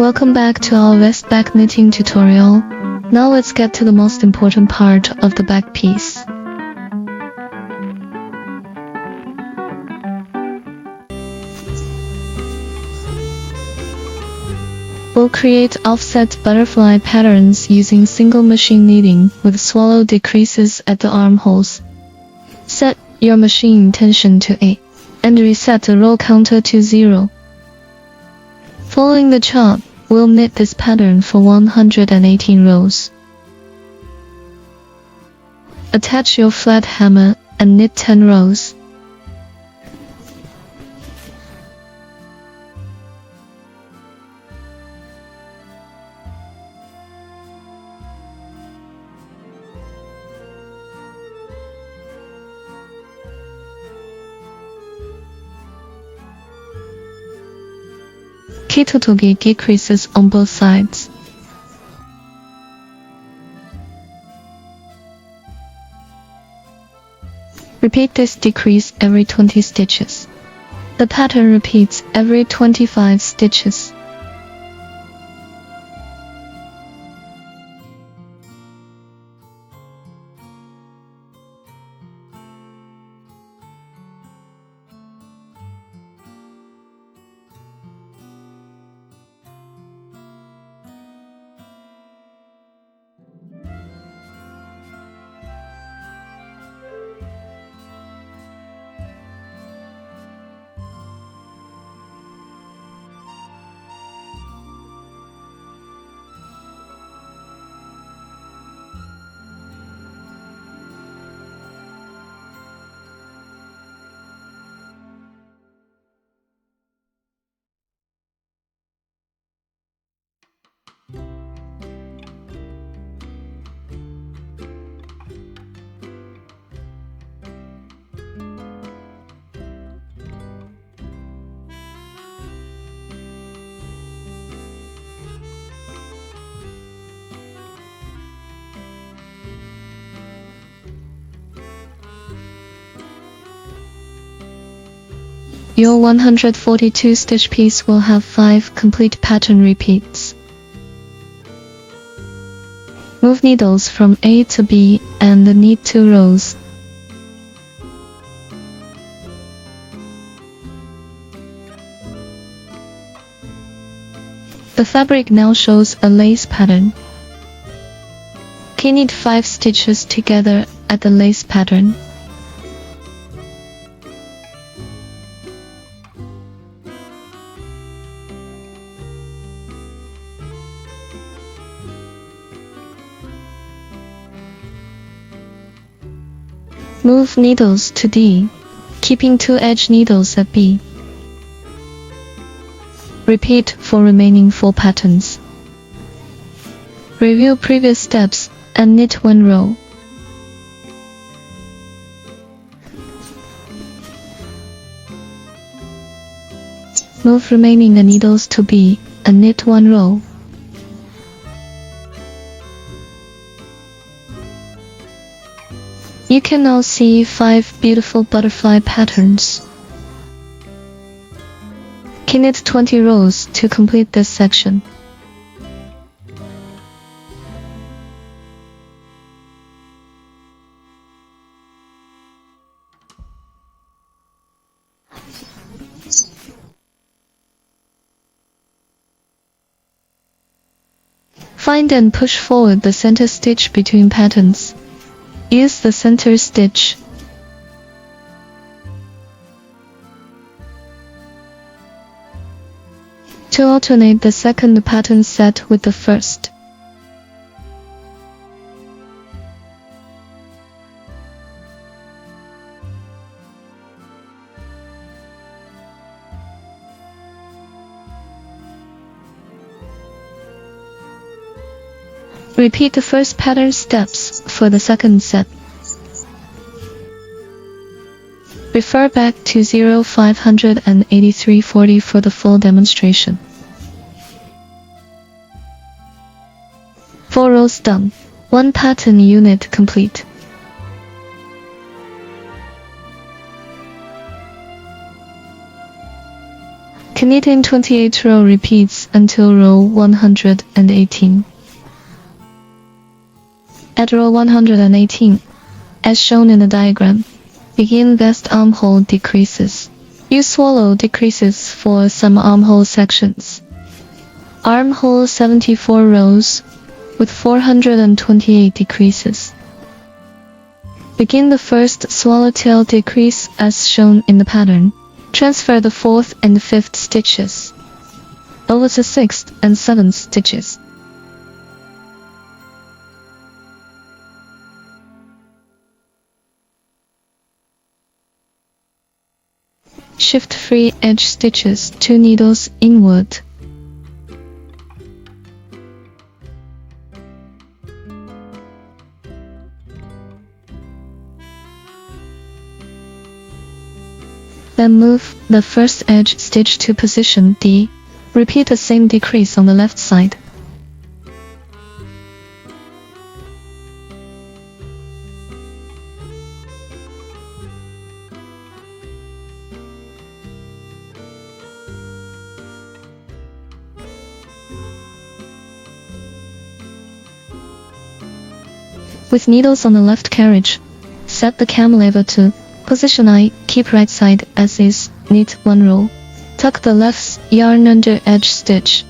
Welcome back to our vest back knitting tutorial. Now let's get to the most important part of the back piece. We'll create offset butterfly patterns using single machine knitting with swallow decreases at the armholes. Set your machine tension to A and reset the row counter to 0. Following the chart, we'll knit this pattern for 118 rows. Attach your flat hammer and knit 10 rows. Kitotogi decreases on both sides. Repeat this decrease every 20 stitches. The pattern repeats every 25 stitches. Your 142 stitch piece will have 5 complete pattern repeats. Move needles from A to B and knit 2 rows. The fabric now shows a lace pattern. Knit 5 stitches together at the lace pattern. Move needles to D, keeping 2 edge needles at B. Repeat for remaining 4 patterns. Review previous steps and knit 1 row. Move remaining needles to B and knit 1 row. You can now see 5 beautiful butterfly patterns. Knit 20 rows to complete this section. Find and push forward the center stitch between patterns. Use the center stitch. To alternate the second pattern set with the first. Repeat the first pattern steps for the second set. Refer back to 0583.40 for the full demonstration. 4 rows done. 1 pattern unit complete. Knitting 28 row repeats until row 118. At row 118, as shown in the diagram, begin vest armhole decreases. Use swallow decreases for some armhole sections. Armhole 74 rows with 428 decreases. Begin the first swallowtail decrease as shown in the pattern. Transfer the 4th and 5th stitches over the 6th and 7th stitches. Shift free edge stitches 2 needles inward. Then move the first edge stitch to position D. Repeat the same decrease on the left side. With needles on the left carriage, set the cam lever to position I, keep right side as is, knit 1 row. Tuck the left yarn under edge stitch.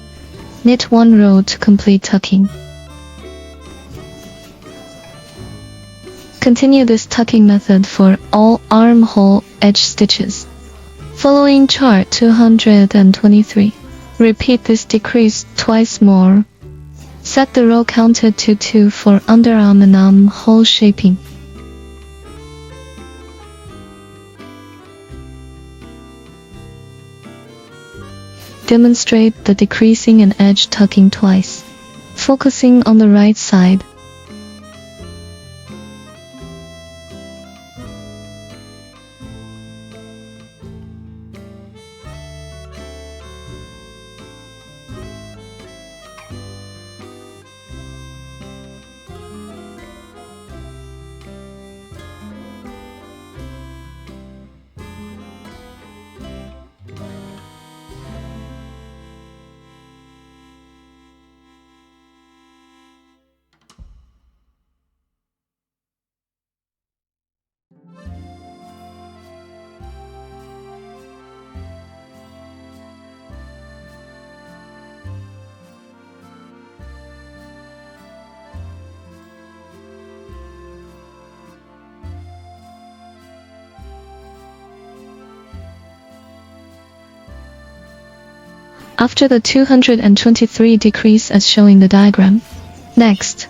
Knit 1 row to complete tucking. Continue this tucking method for all armhole edge stitches. Following chart 223. Repeat this decrease twice more. Set the row counted to 2 for underarm and armhole shaping. Demonstrate the decreasing and edge tucking twice, focusing on the right side. After the 223 decrease as shown in the diagram. Next,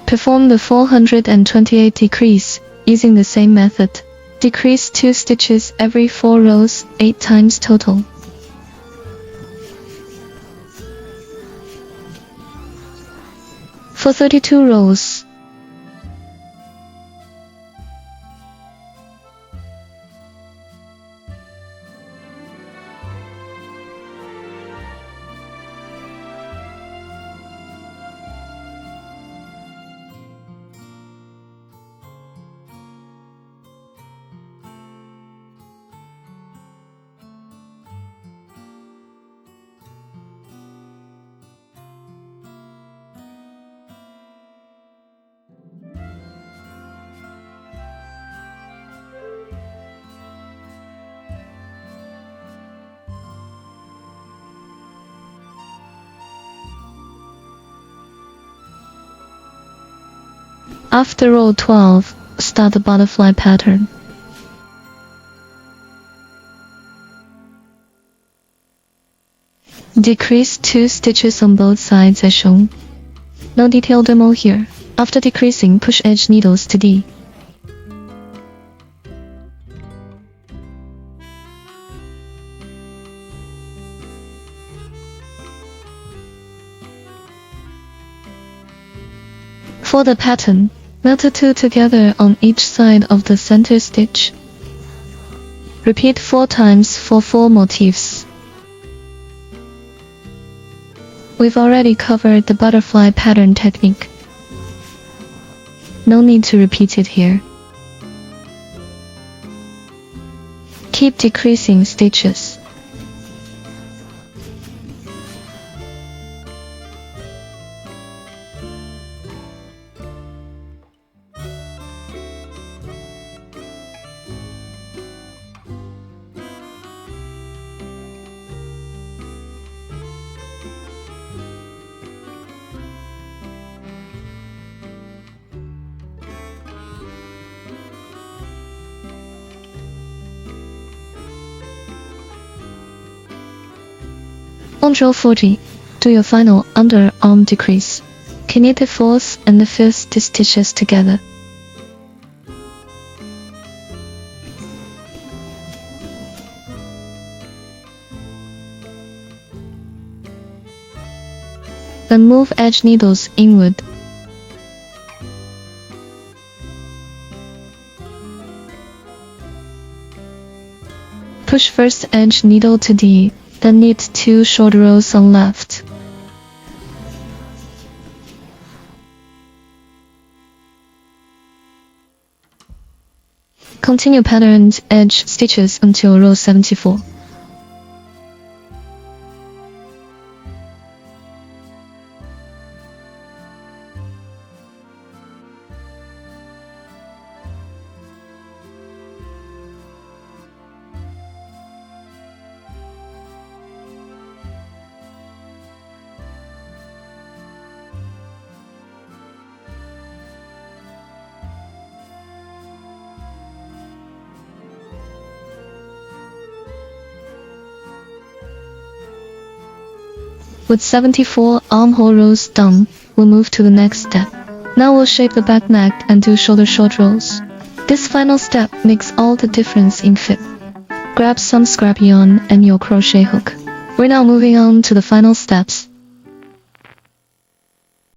perform the 428 decrease using the same method. Decrease 2 stitches every 4 rows, 8 times total. For 32 rows. After row 12, start the butterfly pattern. Decrease 2 stitches on both sides as shown. No detail demo here. After decreasing, push edge needles to D. For the pattern, melt the 2 together on each side of the center stitch. Repeat 4 times for 4 motifs. We've already covered the butterfly pattern technique. No need to repeat it here. Keep decreasing stitches. Control 40. Do your final underarm decrease. Knit the 4th and the 5th stitches together. Then move edge needles inward. Push first edge needle to D, then knit 2 short rows on left. Continue patterned edge stitches until row 74. With 74 armhole rows done, we'll move to the next step. Now we'll shape the back neck and do shoulder short rows. This final step makes all the difference in fit. Grab some scrap yarn and your crochet hook. We're now moving on to the final steps.